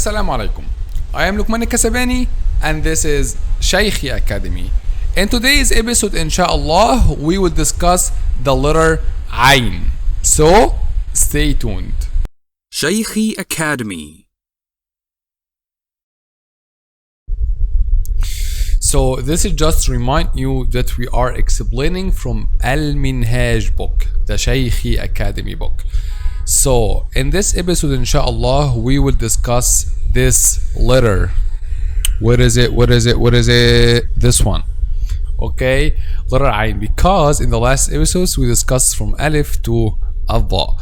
Assalamu alaikum. I am Luqman Qaida and this is 𝐂𝐩𝐬𝐬𝐲𝐬 Academy. In today's episode, inshallah, we will discuss the letter 𝐴yn. So, stay tuned. 𝐂𝐩𝐬𝐬𝐲𝐬 Academy. So, this is just to remind you that we are explaining from Al-Minhaj book, the 𝐂𝐩𝐬𝐬𝐲𝐬 Academy book. So, in this episode, inshallah, we will discuss this letter. What is it? This one. Okay, letter 𝐴yn, because in the last episodes we discussed from alif to al-dha.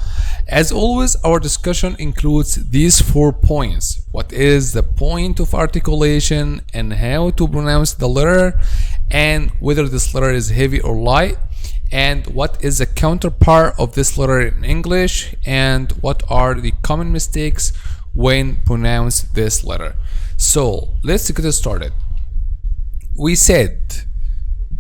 As always, our discussion includes these 4 points. What is the point of articulation and how to pronounce the letter, and whether this letter is heavy or light, and what is the counterpart of this letter in English, and what are the common mistakes when pronounce this letter. So let's get started. We said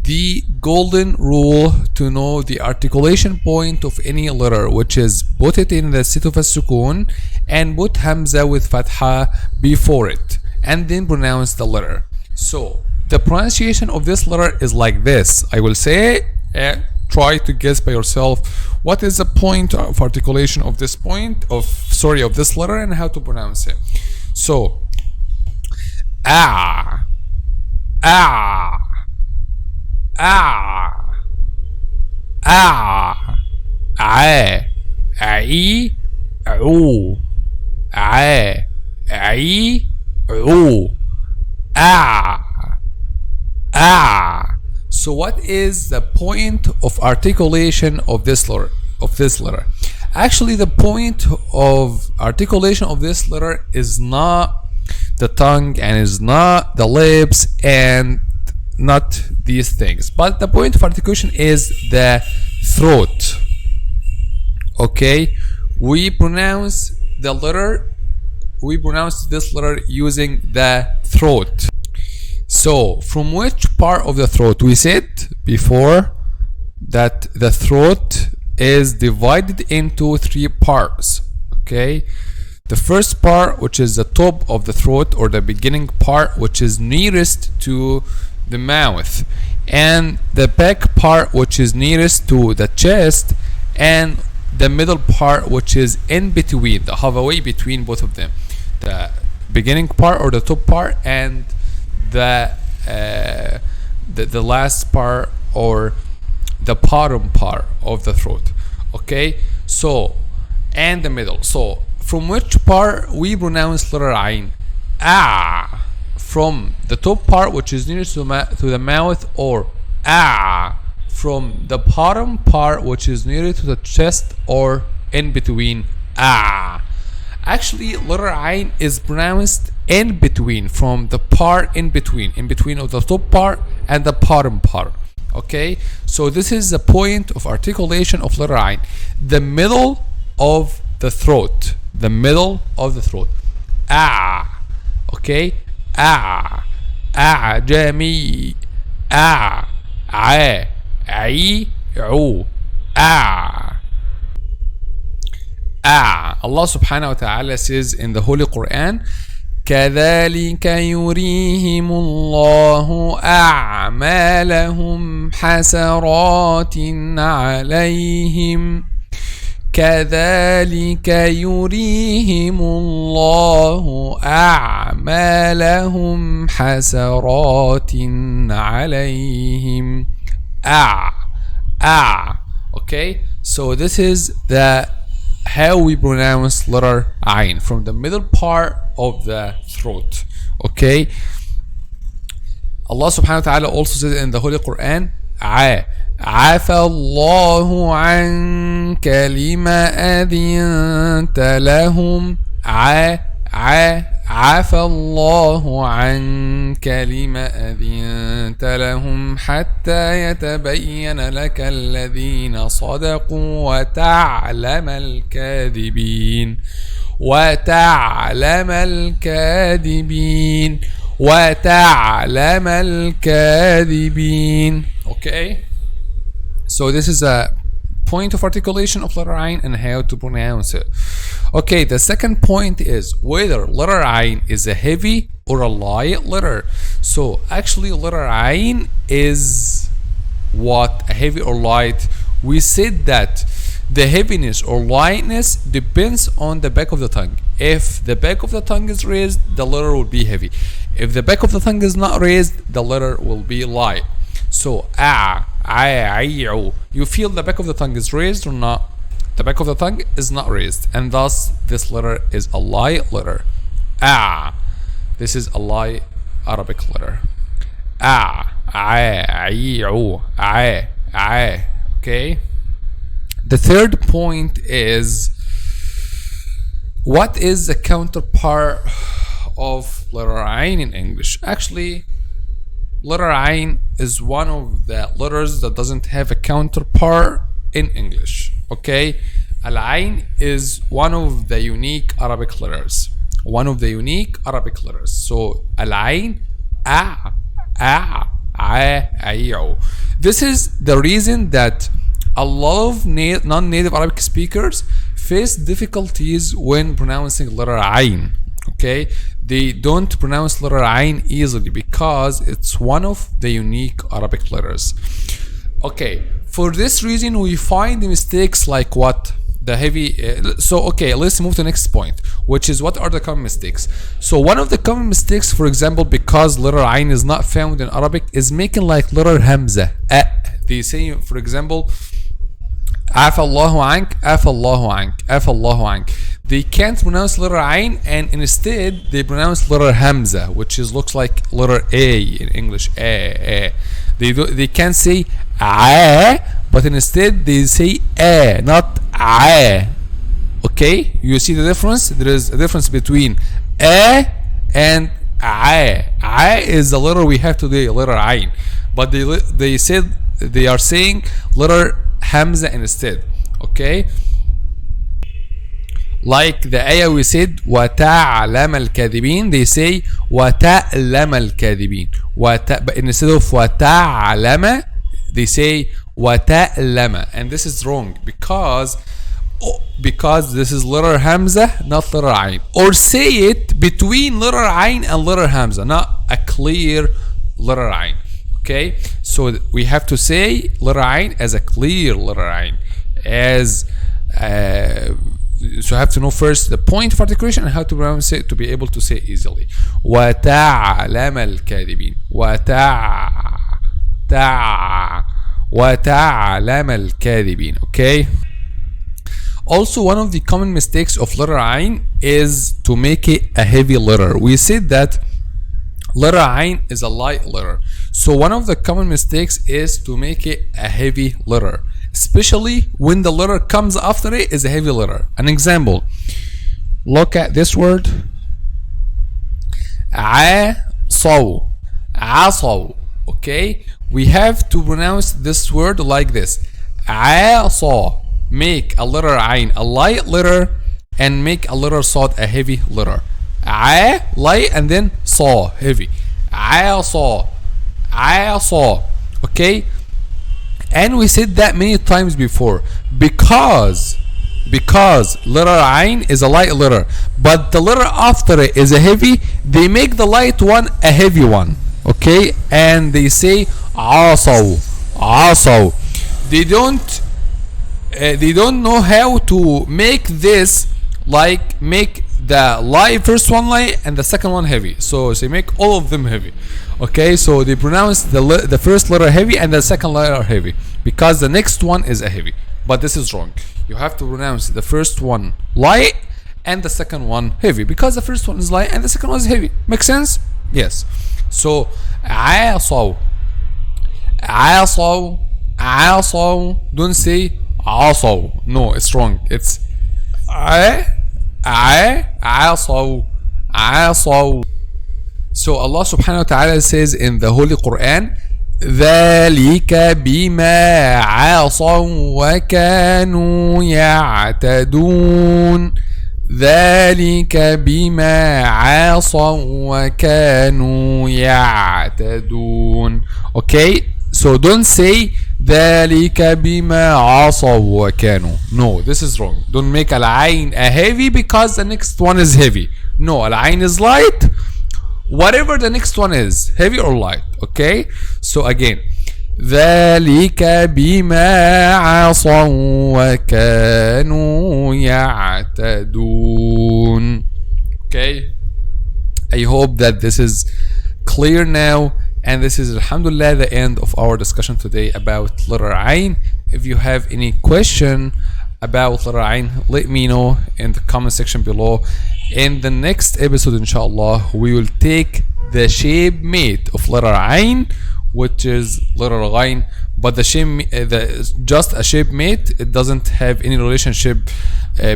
the golden rule to know the articulation point of any letter, which is put it in the state of a sukun and put hamza with fatha before it and then pronounce the letter. So the pronunciation of this letter is like this. I will say try to guess by yourself what is the point of articulation of this of this letter and how to pronounce it. So 𝐴 𝐴 𝐴 𝐴 𝐴 𝐴 𝐴 𝐴 𝐴 𝐴 𝐴. So what is the point of articulation of this letter? Actually, the point of articulation of this letter is not the tongue and is not the lips and not these things, but the point of articulation is the throat. Okay, we pronounce this letter using the throat. So from which part of the throat? We said before that the throat is divided into 3 parts. Okay, the first part, which is the top of the throat, or the beginning part, which is nearest to the mouth, and the back part, which is nearest to the chest, and the middle part, which is in between, the halfway between both of them, the beginning part or the top part, and the last part or the bottom part of the throat. Okay, so and the middle. So from which part we pronounce letter 𝐴yn? 𝐴. From the top part, which is nearest to the mouth, or 𝐴 from the bottom part, which is nearest to the chest, or in between, 𝐴. Actually, letter 𝐴yn is pronounced in between, from the part in between of the top part and the bottom part. Okay, so this is the point of articulation of letter 𝐴yn, the middle of the throat, 𝐴. Okay, 𝐴 أعجمي 𝐴 𝐴 𝐴 𝐴 𝐴. Allah subhanahu wa ta'ala says in the Holy Quran, كذلك يريهم الله أعمالهم حسرات عليهم كذلك يريهم الله أعمالهم حسرات عليهم 𝐴. Okay, so this is the how we pronounce letter 𝐴yn, from the middle part of the throat. Okay, Allah subhanahu wa ta'ala also says in the Holy Quran, عفى الله عنك لما أذنت لهم عفى الله عنك لما أذنت لهم حتى يتبين لك الذين صدقوا وتعلم الكاذبين وتعلم الكاذبين. Okay, so this is a point of articulation of letter 𝐴yn and how to pronounce it. Okay, the second point is whether letter Ain is a heavy or a light letter. So actually letter Ain is what? A heavy or light? We said that the heaviness or lightness depends on the back of the tongue. If the back of the tongue is raised, the letter will be heavy. If the back of the tongue is not raised, the letter will be light. So you feel the back of the tongue is raised or not? The back of the tongue is not raised, and thus this letter is a light letter. This is a light Arabic letter. Okay. The third point is, what is the counterpart of letter Ain in English? Actually, letter Ain is one of the letters that doesn't have a counterpart in English. Okay, Al-Ain is one of the unique Arabic letters. So Al-Ain, this is the reason that a lot of non-native Arabic speakers face difficulties when pronouncing letter Ain. Okay, they don't pronounce letter Ain easily because it's one of the unique Arabic letters. Okay, for this reason we find mistakes like what? The heavy. Okay, let's move to the next point, which is what are the common mistakes. So one of the common mistakes, for example, because letter Ain is not found in Arabic, is making like letter Hamza. They say, for example, 𝐴َفَى اللَّهُ عَنْكَ. They can't pronounce letter Ain, and instead they pronounce letter Hamza, which looks like letter A in English. They can't say A, but instead they say A, not A. Okay, you see the difference? There is a difference between A and A. A is the letter we have today, letter Ain, but they said they are saying letter Hamza instead. Okay, like the ayah we said وَتَعْلَمَ الْكَاذِبِينَ, they say وَتَعْلَمَ الْكَاذِبِينَ, but instead of وَتَعْلَمَ they say وَتَعْلَمَ, and this is wrong because this is letter Hamza, not letter Ain. Or say it between letter Ain and letter Hamza, not a clear letter Ain. Okay, so we have to say letter Ain as a clear letter Ain, so you have to know first the point of articulation and how to pronounce it to be able to say easily. وَتَعْلَمَ الْكَاذِبِينَ وَتَعْلَمَ الْكَاذِبِينَ. Okay. Also, one of the common mistakes of letter Ain is to make it a heavy letter. We said that letter Ain is a light letter. So one of the common mistakes is to make it a heavy letter, especially when the letter comes after it is a heavy letter. An example, look at this word عَصَوْ. Okay, we have to pronounce this word like this. عَصَوْ. Make a letter Ain a light letter and make a letter Sad a heavy letter. Light and then Saw heavy. عَصَوْ. Okay, and we said that many times before because letter Ain is a light letter, but the letter after it is a heavy, they make the light one a heavy one. Okay, and they say عَصَوْ. They don't know how to make this, like make the light first one light and the second one heavy, so they make all of them heavy. Okay, so they pronounce the first letter heavy and the second letter heavy because the next one is a heavy, but this is wrong. You have to pronounce the first one light and the second one heavy because the first one is light and the second one is heavy. Make sense? Yes. So عَصَوْ. Don't say عَصَوْ. No, it's wrong. It's عَصَوْ. So Allah subhanahu wa ta'ala says in the Holy Quran, ذَلِكَ بِمَا عَصَوْا وَكَانُوا يَعْتَدُونَ. ذَلِكَ بِمَا عَصَوْا وَكَانُوا يَعْتَدُونَ. Okay, so don't say ذلك بما عصوا وكانوا. No, this is wrong. Don't make العين a heavy because the next one is heavy. No, العين is light. Whatever the next one is, heavy or light. Okay? So again, ذلك بما عصوا وكانوا يعتدون. Okay? I hope that this is clear now. And this is alhamdulillah the end of our discussion today about letter Ain. If you have any question about letter Ain, let me know in the comment section below. In the next episode, inshallah, we will take the shape mate of letter Ain, which is letter Ghain. But the just a shape mate, it doesn't have any relationship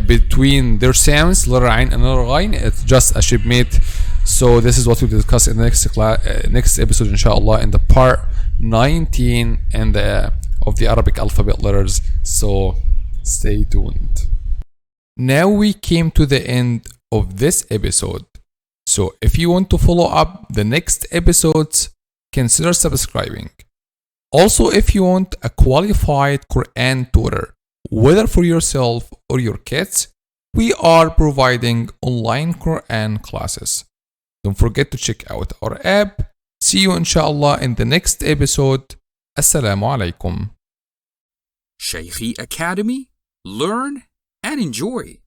between their sounds, letter Ain and letter Ghain. It's just a shape mate. So this is what we'll discuss in the next episode, inshallah, in the part 19 and of the Arabic alphabet letters. So stay tuned. Now we came to the end of this episode. So if you want to follow up the next episodes, consider subscribing. Also, if you want a qualified Quran tutor, whether for yourself or your kids, we are providing online Quran classes. Don't forget to check out our app. See you inshallah in the next episode. Assalamu alaikum. 𝐂𝐲𝐬𝐬𝐬𝐸 Academy. Learn and enjoy.